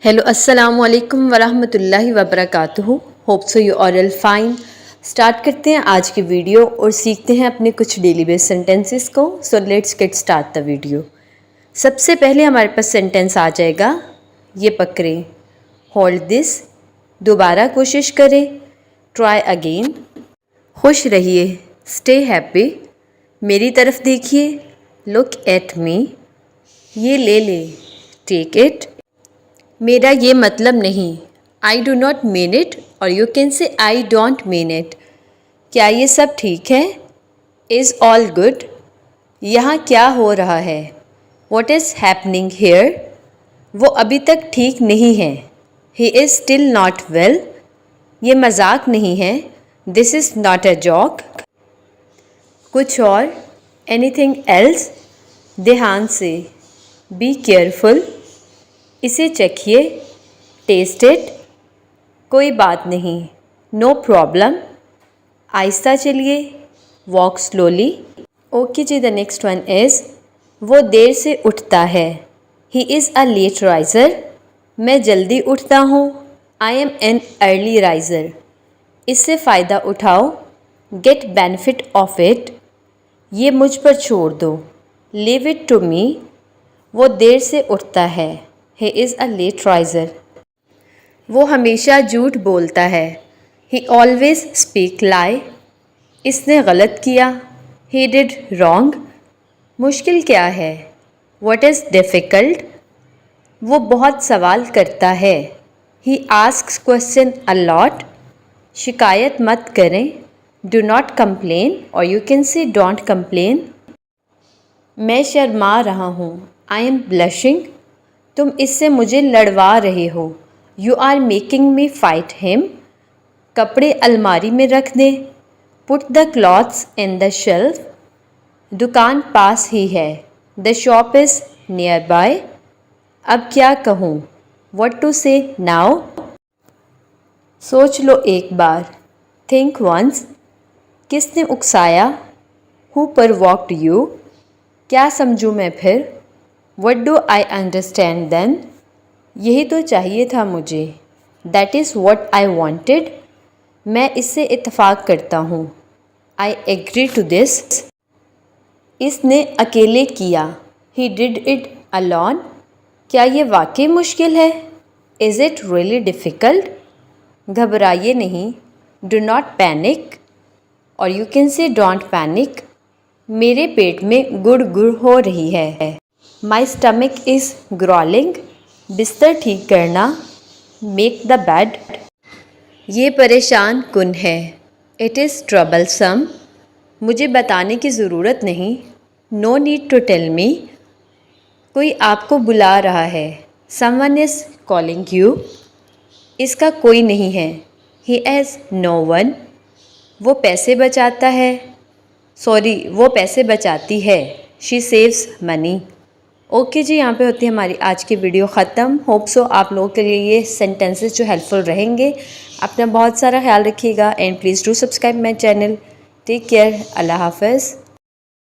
Hello अस्सलाम वालेकुम वरहमतुल्लाहि वबरकातुहू। Hope so you all fine. Start करते हैं आज की वीडियो और सीखते हैं अपने कुछ डेली बेस सेंटेंसेस को। So let's get start the video. सबसे पहले हमारे पास सेंटेंस आ जाएगा, ये पकड़ें, होल्ड दिस, दोबारा कोशिश करें, ट्राई अगेन, खुश रहिए, स्टे हैप्पी, मेरी तरफ देखिए, लुक एट मी, ये ले ले, टेक इट, मेरा ये मतलब नहीं, I do not mean it, और you can say I don't mean it. क्या ये सब ठीक है? इज़ ऑल गुड, यहाँ क्या हो रहा है? वॉट इज़ हैपनिंग हेयर, वो अभी तक ठीक नहीं है। He is still not well, ये मजाक नहीं है। This is not a joke. कुछ और? एनीथिंग एल्स, ध्यान से, बी केयरफुल, इसे चखिए, टेस्ट इट, कोई बात नहीं, नो प्रॉब्लम, आहिस्ता चलिए, walk slowly. Okay ji, the next one is, वो देर से उठता है। He is a late riser, मैं जल्दी उठता हूँ। I am an early riser, इससे फ़ायदा उठाओ, गेट बेनिफिट ऑफ इट, ये मुझ पर छोड़ दो, लीव इट टू मी, वो देर से उठता है। He is a late riser, वो हमेशा झूठ बोलता है। ही ऑलवेज स्पीक लाई, इसने गलत किया। ही डिड रॉन्ग, मुश्किल क्या है? व्हाट इज़ डिफ़िकल्ट, वो बहुत सवाल करता है। ही आस्क्स क्वेश्चन अ लॉट, शिकायत मत करें, डू नॉट कंप्लेन, और यू कैन से डोंट कंप्लेन। मैं शर्मा रहा हूँ, आई एम ब्लशिंग, तुम इससे मुझे लड़वा रहे हो। You are making me fight him, कपड़े अलमारी में रख दें, put the clothes in the shelf, दुकान पास ही है, the shop is near by, अब क्या कहूँ, व्हाट टू से नाउ, सोच लो एक बार, थिंक वंस, किसने उकसाया, हु परवॉक्ड यू, क्या समझूँ मैं फिर, what do I understand then, यही तो चाहिए था मुझे, that is what I wanted, मैं इससे इत्तेफाक करता हूँ, आई एग्री टू दिस, इसने अकेले किया, ही डिड इट अलोन, क्या ये वाकई मुश्किल है, इज़ इट रियली डिफ़िकल्ट, घबराइए नहीं, डू नॉट पैनिक, और यू कैन से डोंट पैनिक, मेरे पेट में गुड़ गुड़ हो रही है, माई स्टमक इज़ ग्रॉलिंग, बिस्तर ठीक करना, मेक द बेड, ये परेशान कुन है, इट इज़ ट्रबलसम, मुझे बताने की ज़रूरत नहीं, no need to tell me, कोई आपको बुला रहा है, समवन इज़ कॉलिंग यू, इसका कोई नहीं है, ही हैज़ नो वन, वो पैसे बचाता है, सॉरी वो पैसे बचाती है, शी सेव्स मनी। ओके जी, यहाँ पे होती है हमारी आज की वीडियो ख़त्म। होप सो आप लोगों के लिए ये सेंटेंसेस जो हेल्पफुल रहेंगे। अपना बहुत सारा ख्याल रखिएगा and please do subscribe my channel. Take care, अल्लाह हाफ़िज़।